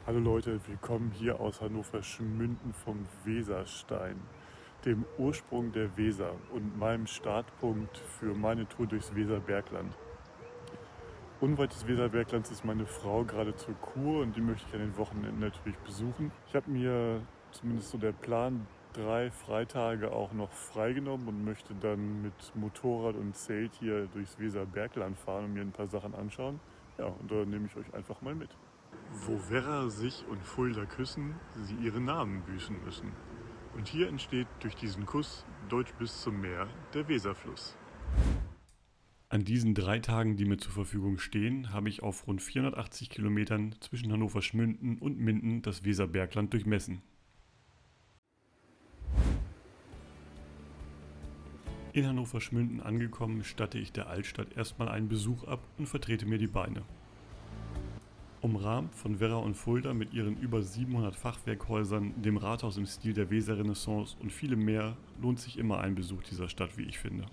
Hallo Leute, willkommen hier aus Hannover-Schmünden vom Weserstein, dem Ursprung der Weser und meinem Startpunkt für meine Tour durchs Weserbergland. Unweit des Weserberglands ist meine Frau gerade zur Kur und die möchte ich an den Wochenenden natürlich besuchen. Ich habe mir zumindest so der Plan 3 Freitage auch noch freigenommen und möchte dann mit Motorrad und Zelt hier durchs Weserbergland fahren und mir ein paar Sachen anschauen. Ja, und da nehme ich euch einfach mal mit. Wo Werra sich und Fulda küssen, sie ihre Namen büßen müssen. Und hier entsteht durch diesen Kuss, deutsch bis zum Meer, der Weserfluss. An diesen 3 Tagen, die mir zur Verfügung stehen, habe ich auf rund 480 Kilometern zwischen Hannover-Schmünden und Minden das Weserbergland durchmessen. In Hannover-Schmünden angekommen, statte ich der Altstadt erstmal einen Besuch ab und vertrete mir die Beine. Umrahmt von Werra und Fulda mit ihren über 700 Fachwerkhäusern, dem Rathaus im Stil der Weserrenaissance und vielem mehr, lohnt sich immer ein Besuch dieser Stadt, wie ich finde.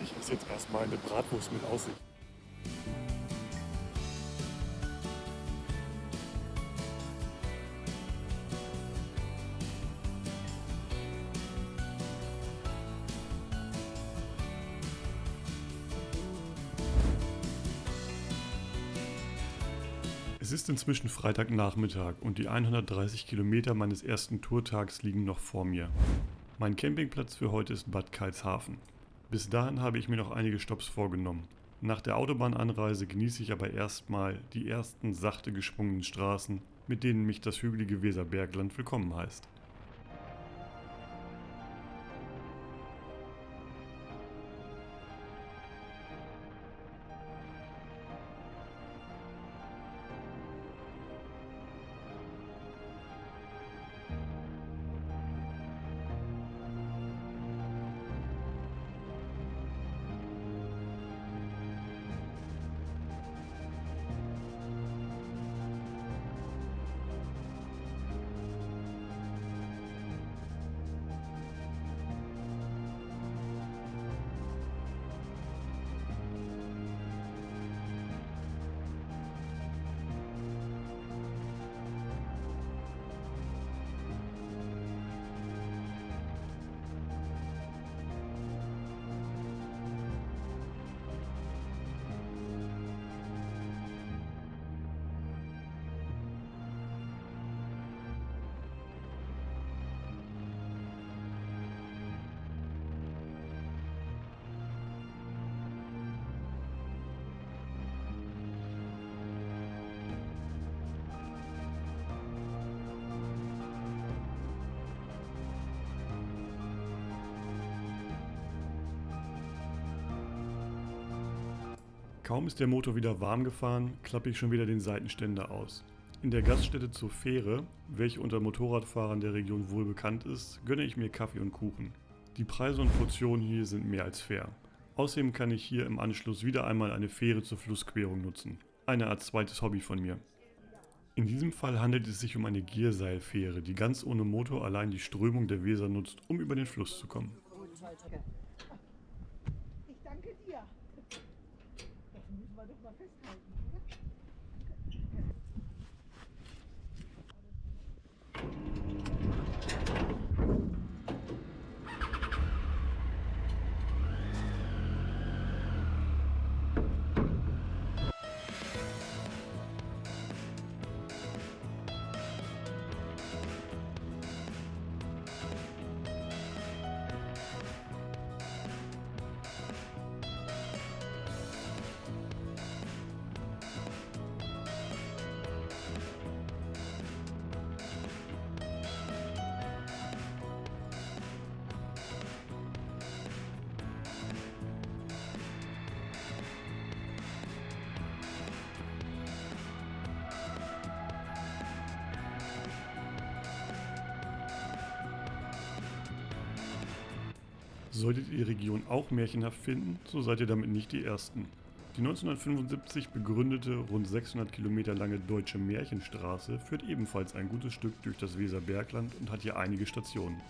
Ich esse jetzt erstmal eine Bratwurst mit Aussicht. Es ist inzwischen Freitagnachmittag und die 130 Kilometer meines ersten Tourtags liegen noch vor mir. Mein Campingplatz für heute ist Bad Karlshafen. Bis dahin habe ich mir noch einige Stopps vorgenommen. Nach der Autobahnanreise genieße ich aber erstmal die ersten sachte geschwungenen Straßen, mit denen mich das hügelige Weserbergland willkommen heißt. Kaum ist der Motor wieder warm gefahren, klappe ich schon wieder den Seitenständer aus. In der Gaststätte zur Fähre, welche unter Motorradfahrern der Region wohl bekannt ist, gönne ich mir Kaffee und Kuchen. Die Preise und Portionen hier sind mehr als fair. Außerdem kann ich hier im Anschluss wieder einmal eine Fähre zur Flussquerung nutzen. Eine Art zweites Hobby von mir. In diesem Fall handelt es sich um eine Gierseilfähre, die ganz ohne Motor allein die Strömung der Weser nutzt, um über den Fluss zu kommen. Ich danke dir. Das müssen wir doch mal festhalten, oder? Solltet ihr die Region auch märchenhaft finden, so seid ihr damit nicht die Ersten. Die 1975 begründete, rund 600 Kilometer lange Deutsche Märchenstraße führt ebenfalls ein gutes Stück durch das Weserbergland und hat hier einige Stationen.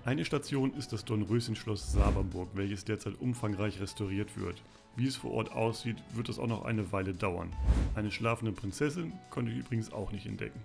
Eine Station ist das Dornröschenschloss Saberburg, welches derzeit umfangreich restauriert wird. Wie es vor Ort aussieht, wird es auch noch eine Weile dauern. Eine schlafende Prinzessin konnte ich übrigens auch nicht entdecken.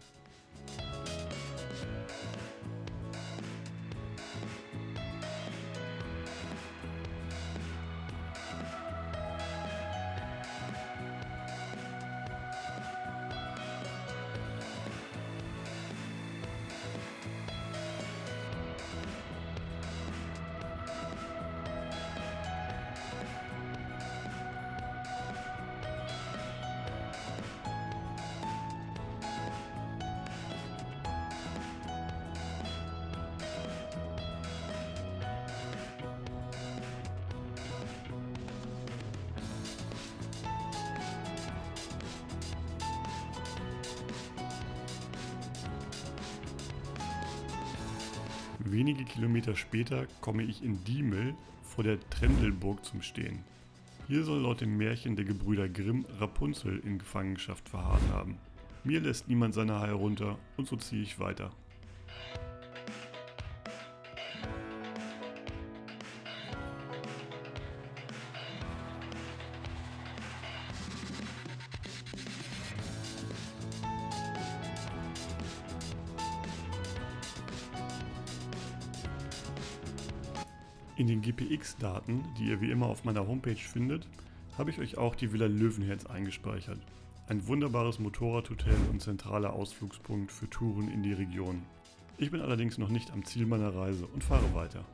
Wenige Kilometer später komme ich in Diemel vor der Trendelburg zum Stehen. Hier soll laut dem Märchen der Gebrüder Grimm Rapunzel in Gefangenschaft verharrt haben. Mir lässt niemand seine Haie runter und so ziehe ich weiter. In den GPX-Daten, die ihr wie immer auf meiner Homepage findet, habe ich euch auch die Villa Löwenherz eingespeichert. Ein wunderbares Motorradhotel und zentraler Ausflugspunkt für Touren in die Region. Ich bin allerdings noch nicht am Ziel meiner Reise und fahre weiter.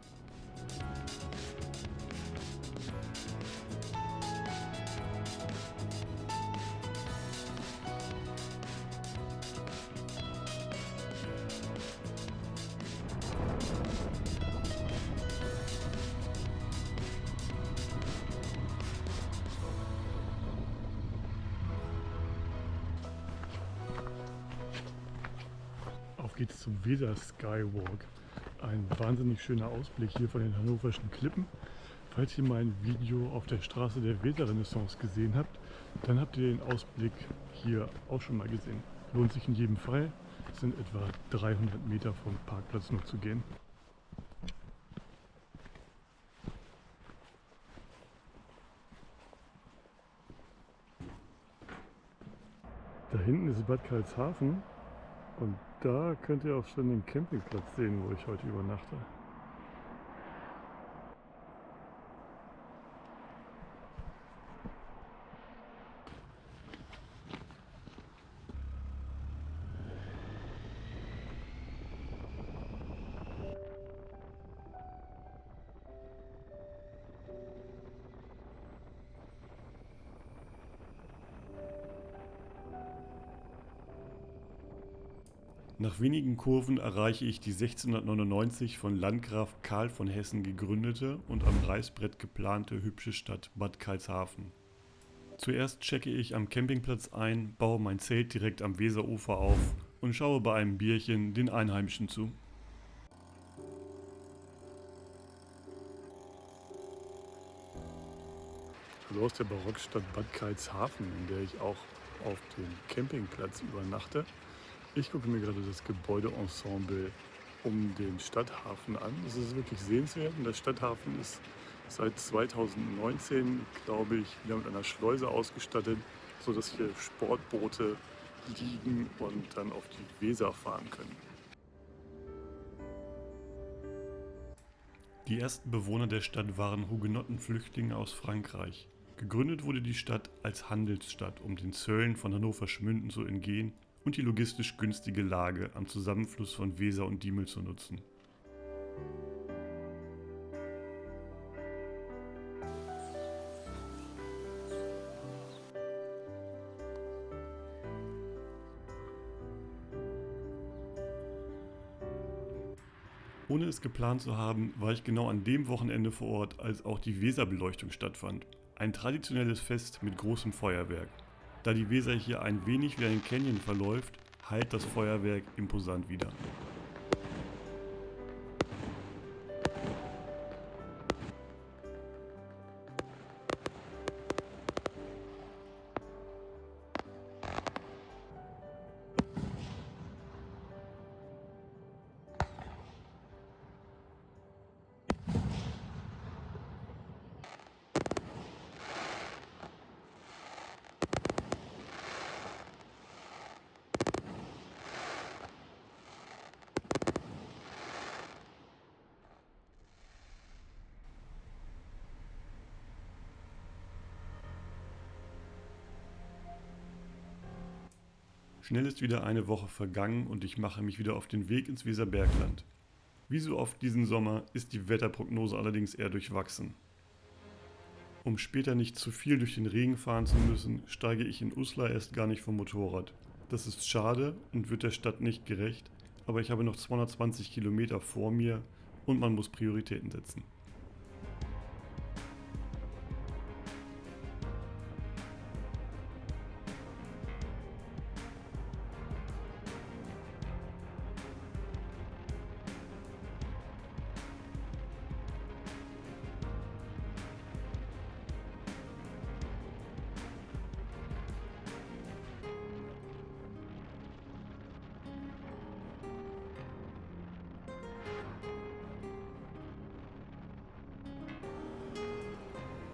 Auf geht's zum Weser Skywalk. Ein wahnsinnig schöner Ausblick hier von den hannoverschen Klippen. Falls ihr mein Video auf der Straße der Weserrenaissance gesehen habt, dann habt ihr den Ausblick hier auch schon mal gesehen. Lohnt sich in jedem Fall. Es sind etwa 300 Meter vom Parkplatz noch zu gehen. Da hinten ist Bad Karlshafen und da könnt ihr auch schon den Campingplatz sehen, wo ich heute übernachte. Nach wenigen Kurven erreiche ich die 1699 von Landgraf Karl von Hessen gegründete und am Reißbrett geplante hübsche Stadt Bad Karlshafen. Zuerst checke ich am Campingplatz ein, baue mein Zelt direkt am Weserufer auf und schaue bei einem Bierchen den Einheimischen zu. Also aus der Barockstadt Bad Karlshafen, in der ich auch auf dem Campingplatz übernachte. Ich gucke mir gerade das Gebäudeensemble um den Stadthafen an. Das ist wirklich sehenswert und der Stadthafen ist seit 2019, glaube ich, wieder mit einer Schleuse ausgestattet, sodass hier Sportboote liegen und dann auf die Weser fahren können. Die ersten Bewohner der Stadt waren Hugenottenflüchtlinge aus Frankreich. Gegründet wurde die Stadt als Handelsstadt, um den Zöllen von Hannover-Schmünden zu entgehen und die logistisch günstige Lage am Zusammenfluss von Weser und Diemel zu nutzen. Ohne es geplant zu haben, war ich genau an dem Wochenende vor Ort, als auch die Weserbeleuchtung stattfand. Ein traditionelles Fest mit großem Feuerwerk. Da die Weser hier ein wenig wie ein Canyon verläuft, hallt das Feuerwerk imposant wider. Schnell ist wieder eine Woche vergangen und ich mache mich wieder auf den Weg ins Weserbergland. Wie so oft diesen Sommer ist die Wetterprognose allerdings eher durchwachsen. Um später nicht zu viel durch den Regen fahren zu müssen, steige ich in Uslar erst gar nicht vom Motorrad. Das ist schade und wird der Stadt nicht gerecht, aber ich habe noch 220 Kilometer vor mir und man muss Prioritäten setzen.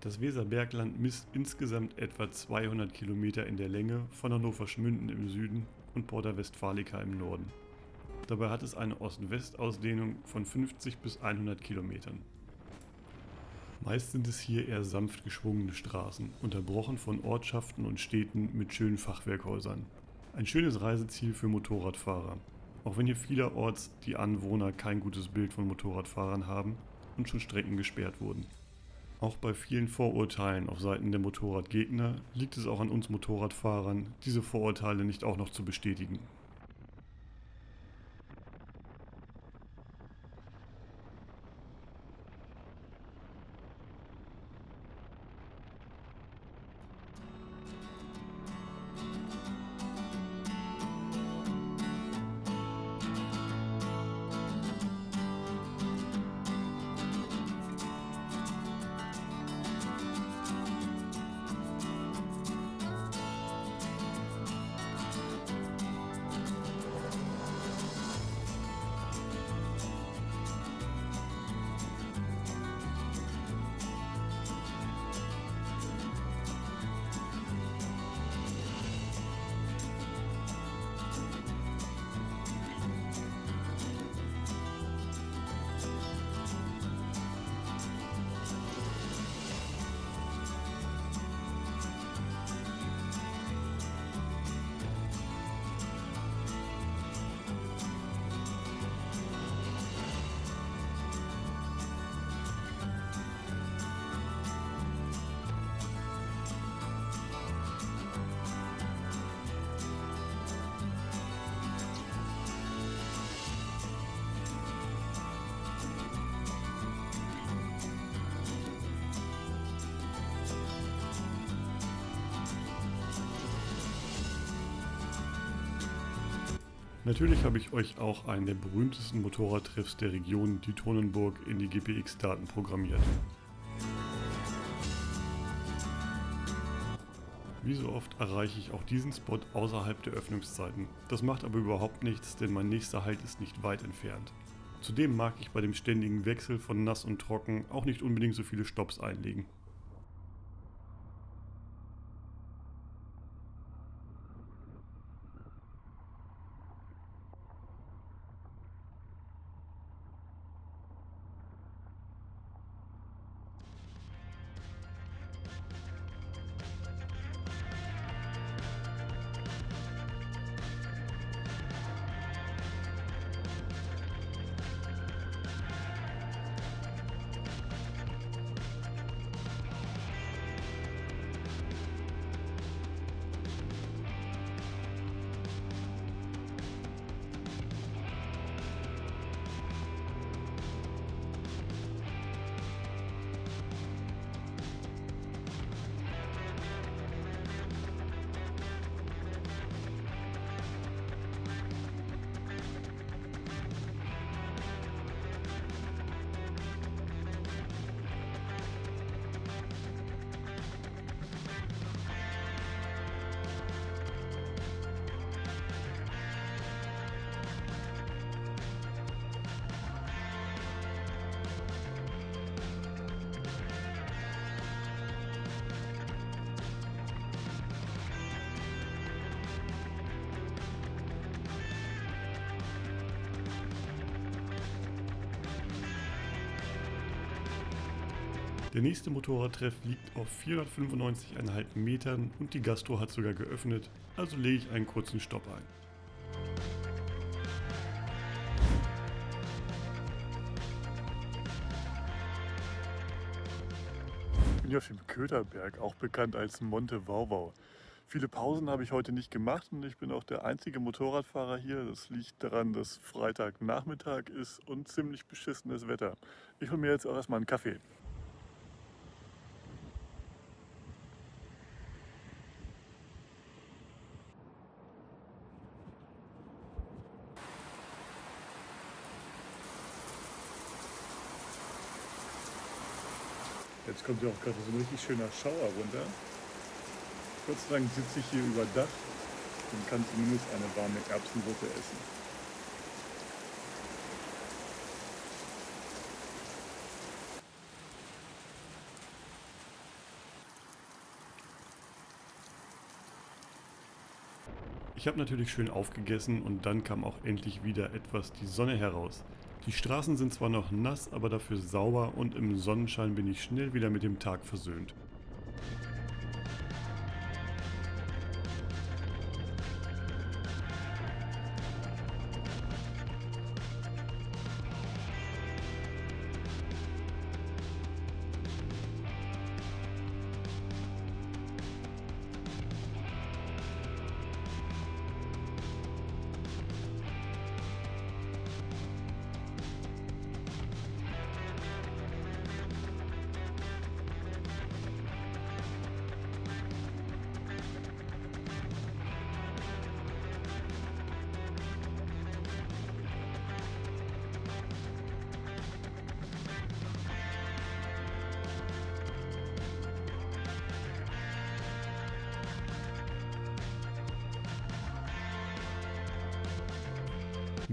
Das Weserbergland misst insgesamt etwa 200 Kilometer in der Länge von Hannover-Schmünden im Süden und Porta Westfalica im Norden. Dabei hat es eine Ost-West-Ausdehnung von 50 bis 100 Kilometern. Meist sind es hier eher sanft geschwungene Straßen, unterbrochen von Ortschaften und Städten mit schönen Fachwerkhäusern. Ein schönes Reiseziel für Motorradfahrer, auch wenn hier vielerorts die Anwohner kein gutes Bild von Motorradfahrern haben und schon Strecken gesperrt wurden. Auch bei vielen Vorurteilen auf Seiten der Motorradgegner liegt es auch an uns Motorradfahrern, diese Vorurteile nicht auch noch zu bestätigen. Natürlich habe ich euch auch einen der berühmtesten Motorradtreffs der Region, die Turnenburg, in die GPX-Daten programmiert. Wie so oft erreiche ich auch diesen Spot außerhalb der Öffnungszeiten. Das macht aber überhaupt nichts, denn mein nächster Halt ist nicht weit entfernt. Zudem mag ich bei dem ständigen Wechsel von nass und trocken auch nicht unbedingt so viele Stopps einlegen. Der nächste Motorradtreff liegt auf 495,5 Metern und die Gastro hat sogar geöffnet, also lege ich einen kurzen Stopp ein. Ich bin hier auf dem Köterberg, auch bekannt als Monte Wauwau. Viele Pausen habe ich heute nicht gemacht und ich bin auch der einzige Motorradfahrer hier. Das liegt daran, dass Freitagnachmittag ist und ziemlich beschissenes Wetter. Ich hole mir jetzt auch erstmal einen Kaffee. Jetzt kommt ja auch gerade so ein richtig schöner Schauer runter. Gott sei Dank sitze ich hier überdacht und kann zumindest eine warme Erbsensuppe essen. Ich habe natürlich schön aufgegessen und dann kam auch endlich wieder etwas die Sonne heraus. Die Straßen sind zwar noch nass, aber dafür sauber und im Sonnenschein bin ich schnell wieder mit dem Tag versöhnt.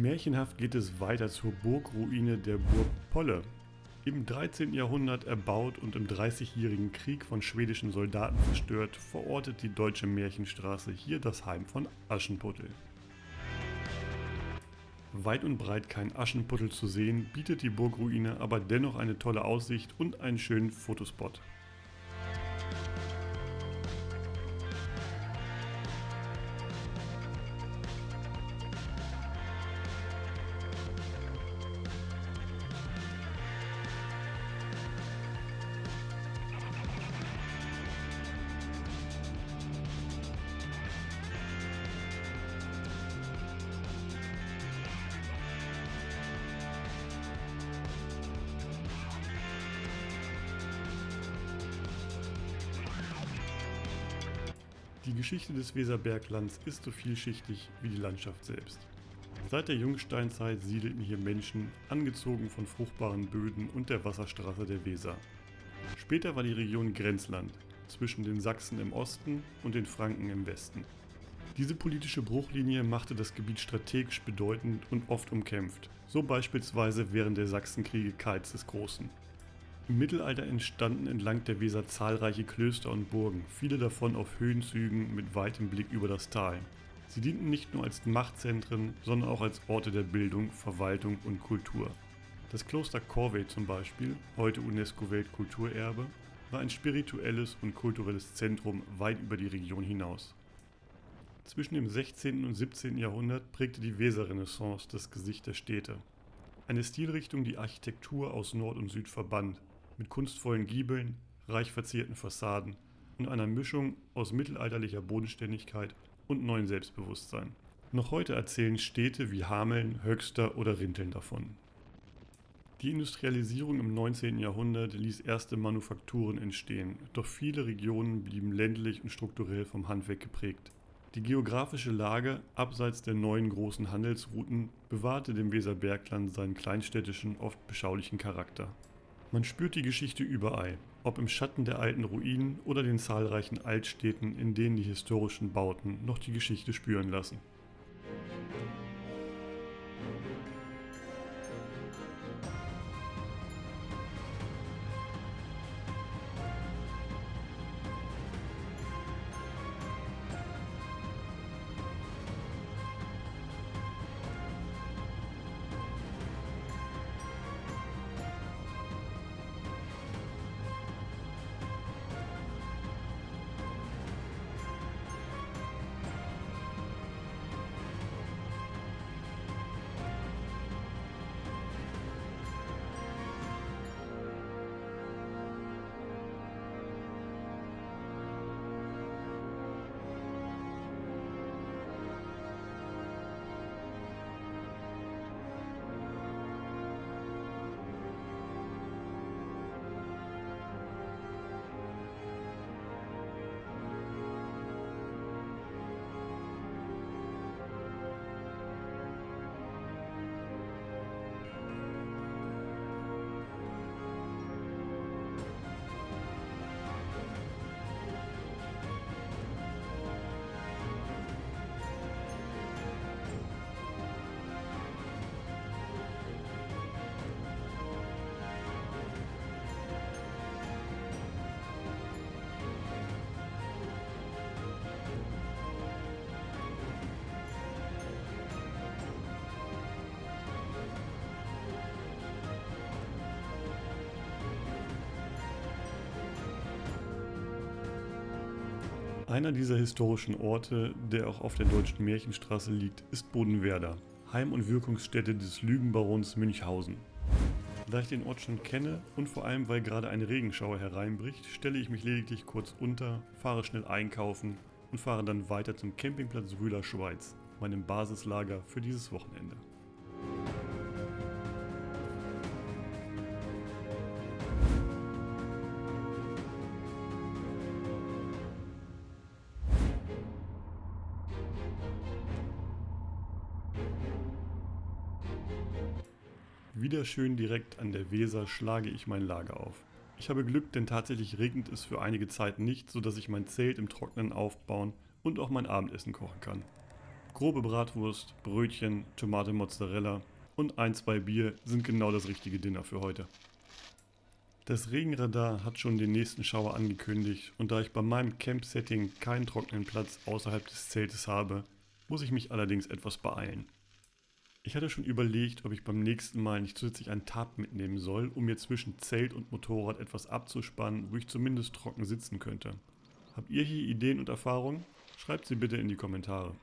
Märchenhaft geht es weiter zur Burgruine der Burg Polle. Im 13. Jahrhundert erbaut und im Dreißigjährigen Krieg von schwedischen Soldaten zerstört, verortet die Deutsche Märchenstraße hier das Heim von Aschenputtel. Weit und breit kein Aschenputtel zu sehen, bietet die Burgruine aber dennoch eine tolle Aussicht und einen schönen Fotospot. Die Geschichte des Weserberglands ist so vielschichtig wie die Landschaft selbst. Seit der Jungsteinzeit siedelten hier Menschen, angezogen von fruchtbaren Böden und der Wasserstraße der Weser. Später war die Region Grenzland zwischen den Sachsen im Osten und den Franken im Westen. Diese politische Bruchlinie machte das Gebiet strategisch bedeutend und oft umkämpft, so beispielsweise während der Sachsenkriege Karls des Großen. Im Mittelalter entstanden entlang der Weser zahlreiche Klöster und Burgen, viele davon auf Höhenzügen mit weitem Blick über das Tal. Sie dienten nicht nur als Machtzentren, sondern auch als Orte der Bildung, Verwaltung und Kultur. Das Kloster Corvey zum Beispiel, heute UNESCO-Weltkulturerbe, war ein spirituelles und kulturelles Zentrum weit über die Region hinaus. Zwischen dem 16. und 17. Jahrhundert prägte die Weserrenaissance das Gesicht der Städte. Eine Stilrichtung, die Architektur aus Nord und Süd verband, mit kunstvollen Giebeln, reich verzierten Fassaden und einer Mischung aus mittelalterlicher Bodenständigkeit und neuem Selbstbewusstsein. Noch heute erzählen Städte wie Hameln, Höxter oder Rinteln davon. Die Industrialisierung im 19. Jahrhundert ließ erste Manufakturen entstehen, doch viele Regionen blieben ländlich und strukturell vom Handwerk geprägt. Die geografische Lage abseits der neuen großen Handelsrouten bewahrte dem Weserbergland seinen kleinstädtischen, oft beschaulichen Charakter. Man spürt die Geschichte überall, ob im Schatten der alten Ruinen oder den zahlreichen Altstädten, in denen die historischen Bauten noch die Geschichte spüren lassen. Einer dieser historischen Orte, der auch auf der Deutschen Märchenstraße liegt, ist Bodenwerder, Heim- und Wirkungsstätte des Lügenbarons Münchhausen. Da ich den Ort schon kenne und vor allem weil gerade eine Regenschauer hereinbricht, stelle ich mich lediglich kurz unter, fahre schnell einkaufen und fahre dann weiter zum Campingplatz Rühler Schweiz, meinem Basislager für dieses Wochenende. Wieder schön direkt an der Weser schlage ich mein Lager auf. Ich habe Glück, denn tatsächlich regnet es für einige Zeit nicht, sodass ich mein Zelt im Trockenen aufbauen und auch mein Abendessen kochen kann. Grobe Bratwurst, Brötchen, Tomate Mozzarella und ein, zwei Bier sind genau das richtige Dinner für heute. Das Regenradar hat schon den nächsten Schauer angekündigt und da ich bei meinem Camp-Setting keinen trockenen Platz außerhalb des Zeltes habe, muss ich mich allerdings etwas beeilen. Ich hatte schon überlegt, ob ich beim nächsten Mal nicht zusätzlich ein Tarp mitnehmen soll, um mir zwischen Zelt und Motorrad etwas abzuspannen, wo ich zumindest trocken sitzen könnte. Habt ihr hier Ideen und Erfahrungen? Schreibt sie bitte in die Kommentare.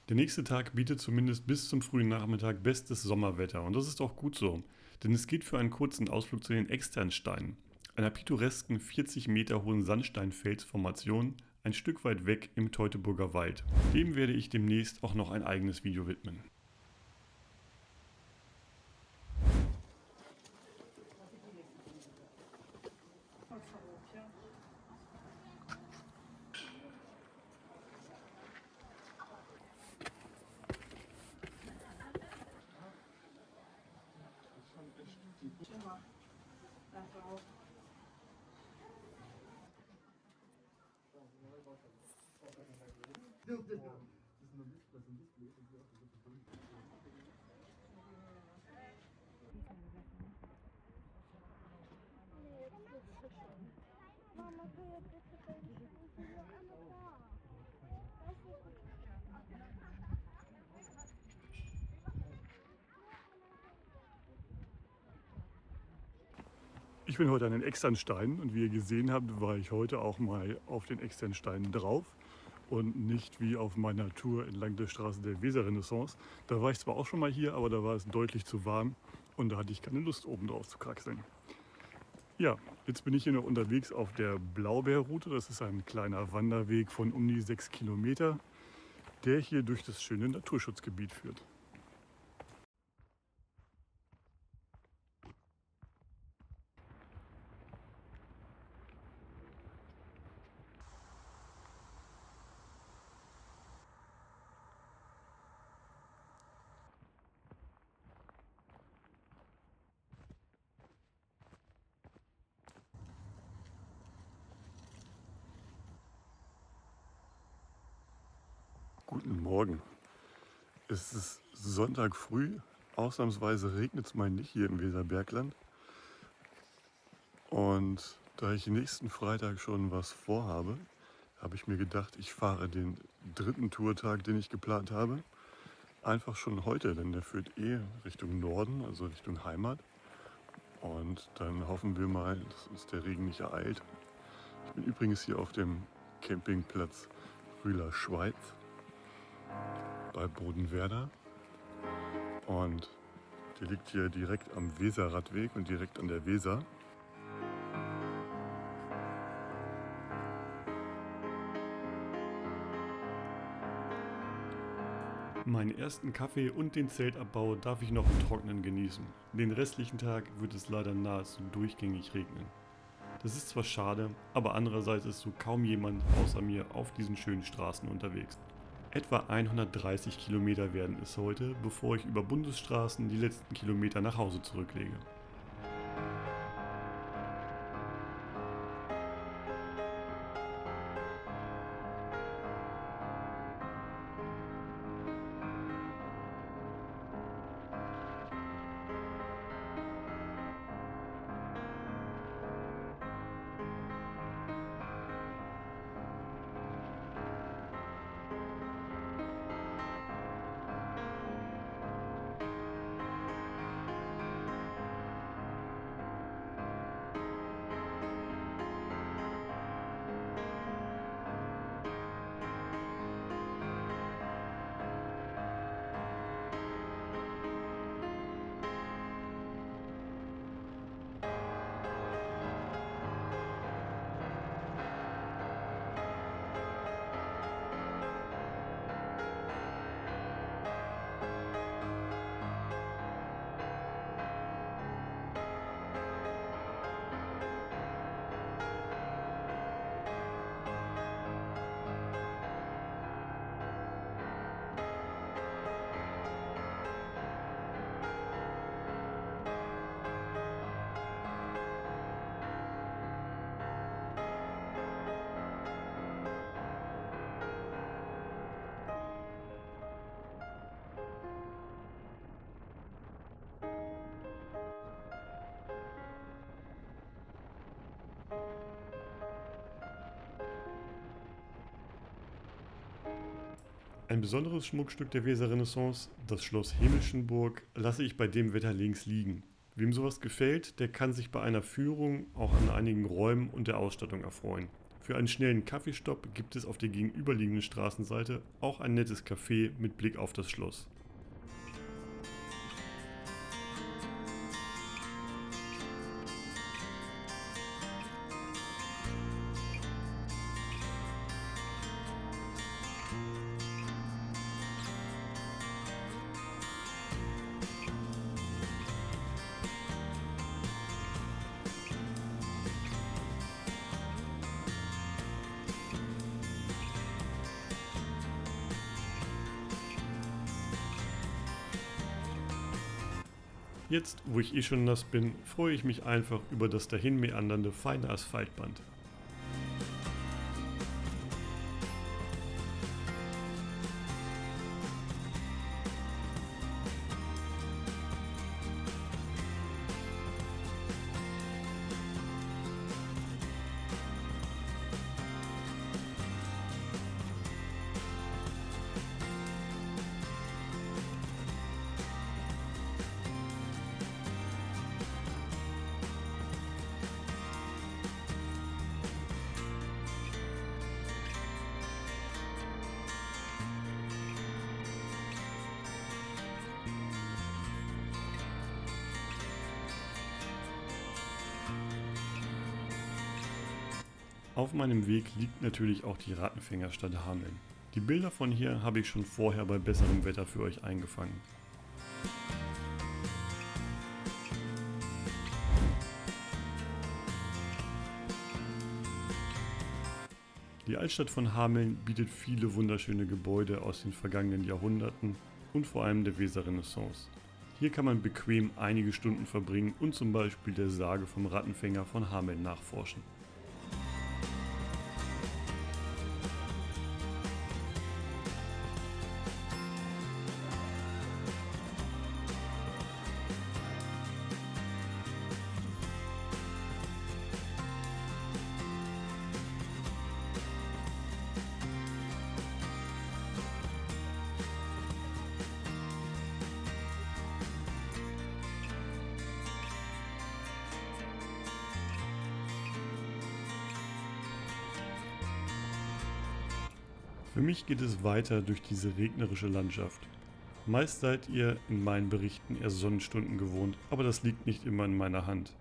Der nächste Tag bietet zumindest bis zum frühen Nachmittag bestes Sommerwetter und das ist auch gut so, denn es geht für einen kurzen Ausflug zu den Externsteinen, einer pittoresken 40 Meter hohen Sandsteinfelsformation ein Stück weit weg im Teutoburger Wald. Dem werde ich demnächst auch noch ein eigenes Video widmen. Schimmer. Danke auch. Mama, kann ja bitte bei dir? Ich bin noch einmal da. Das ist gut. Ich bin heute an den Externsteinen und wie ihr gesehen habt, war ich heute auch mal auf den Externsteinen drauf und nicht wie auf meiner Tour entlang der Straße der Weserrenaissance. Da war ich zwar auch schon mal hier, aber da war es deutlich zu warm und da hatte ich keine Lust oben drauf zu kraxeln. Ja, jetzt bin ich hier noch unterwegs auf der Blaubeerroute. Das ist ein kleiner Wanderweg von um die 6 Kilometer, der hier durch das schöne Naturschutzgebiet führt. Guten Morgen. Es ist Sonntag früh. Ausnahmsweise regnet es mal nicht hier im Weserbergland. Und da ich nächsten Freitag schon was vorhabe, habe ich mir gedacht, ich fahre den dritten Tourtag, den ich geplant habe, einfach schon heute, denn der führt Richtung Norden, also Richtung Heimat. Und dann hoffen wir mal, dass uns der Regen nicht ereilt. Ich bin übrigens hier auf dem Campingplatz Rühler Schweiz bei Bodenwerder. Und der liegt hier direkt am Weserradweg und direkt an der Weser. Meinen ersten Kaffee und den Zeltabbau darf ich noch im Trockenen genießen. Den restlichen Tag wird es leider nahezu durchgängig regnen. Das ist zwar schade, aber andererseits ist so kaum jemand außer mir auf diesen schönen Straßen unterwegs. Etwa 130 Kilometer werden es heute, bevor ich über Bundesstraßen die letzten Kilometer nach Hause zurücklege. Ein besonderes Schmuckstück der Weserrenaissance, das Schloss Himmelschenburg, lasse ich bei dem Wetter links liegen. Wem sowas gefällt, der kann sich bei einer Führung auch an einigen Räumen und der Ausstattung erfreuen. Für einen schnellen Kaffeestopp gibt es auf der gegenüberliegenden Straßenseite auch ein nettes Café mit Blick auf das Schloss. Jetzt, wo ich schon nass bin, freue ich mich einfach über das dahin meandernde feine Asphaltband. Auf meinem Weg liegt natürlich auch die Rattenfängerstadt Hameln. Die Bilder von hier habe ich schon vorher bei besserem Wetter für euch eingefangen. Die Altstadt von Hameln bietet viele wunderschöne Gebäude aus den vergangenen Jahrhunderten und vor allem der Weserrenaissance. Hier kann man bequem einige Stunden verbringen und zum Beispiel der Sage vom Rattenfänger von Hameln nachforschen. Für mich geht es weiter durch diese regnerische Landschaft. Meist seid ihr in meinen Berichten eher Sonnenstunden gewohnt, aber das liegt nicht immer in meiner Hand.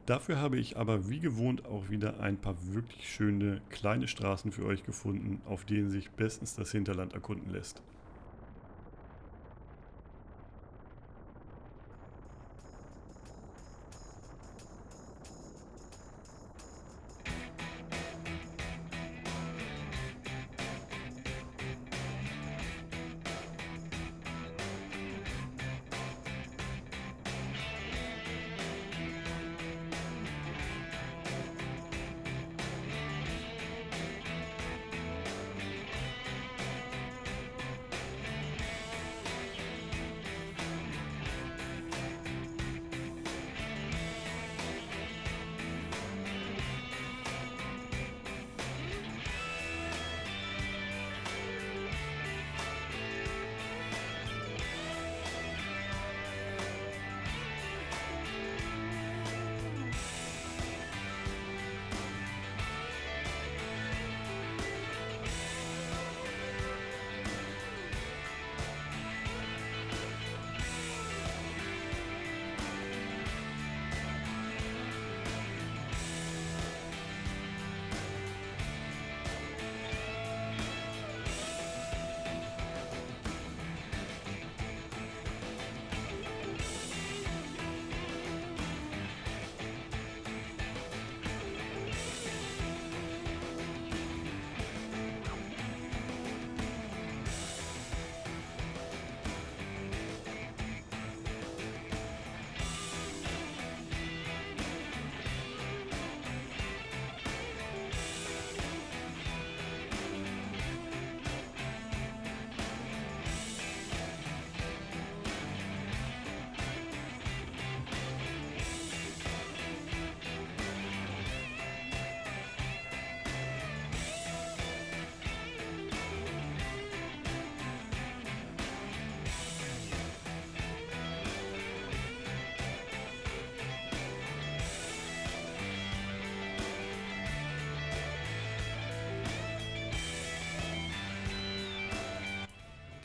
Dafür habe ich aber wie gewohnt auch wieder ein paar wirklich schöne kleine Straßen für euch gefunden, auf denen sich bestens das Hinterland erkunden lässt.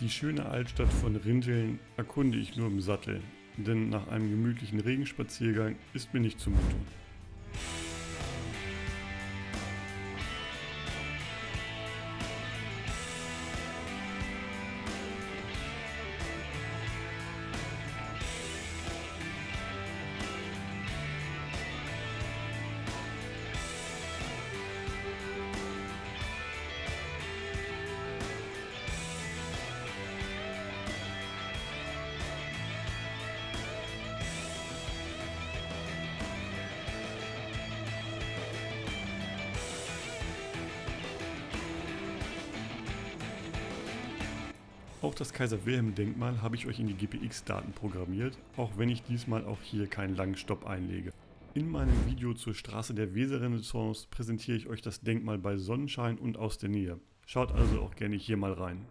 Die schöne Altstadt von Rinteln erkunde ich nur im Sattel, denn nach einem gemütlichen Regenspaziergang ist mir nicht zumute. Auch das Kaiser-Wilhelm-Denkmal habe ich euch in die GPX-Daten programmiert, auch wenn ich diesmal auch hier keinen langen Stopp einlege. In meinem Video zur Straße der Weserrenaissance präsentiere ich euch das Denkmal bei Sonnenschein und aus der Nähe. Schaut also auch gerne hier mal rein.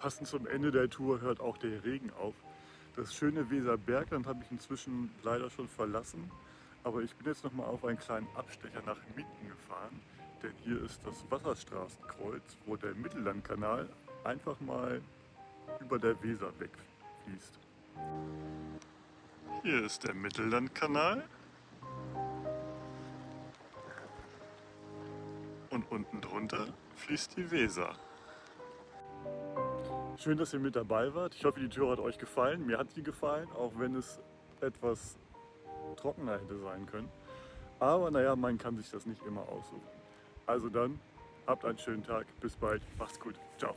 Passend zum Ende der Tour hört auch der Regen auf. Das schöne Weserbergland habe ich inzwischen leider schon verlassen. Aber ich bin jetzt noch mal auf einen kleinen Abstecher nach Minden gefahren, denn hier ist das Wasserstraßenkreuz, wo der Mittellandkanal einfach mal über der Weser wegfließt. Hier ist der Mittellandkanal und unten drunter fließt die Weser. Schön, dass ihr mit dabei wart. Ich hoffe, die Tour hat euch gefallen. Mir hat sie gefallen, auch wenn es etwas trockener hätte sein können. Aber naja, man kann sich das nicht immer aussuchen. Also dann, habt einen schönen Tag. Bis bald. Macht's gut. Ciao.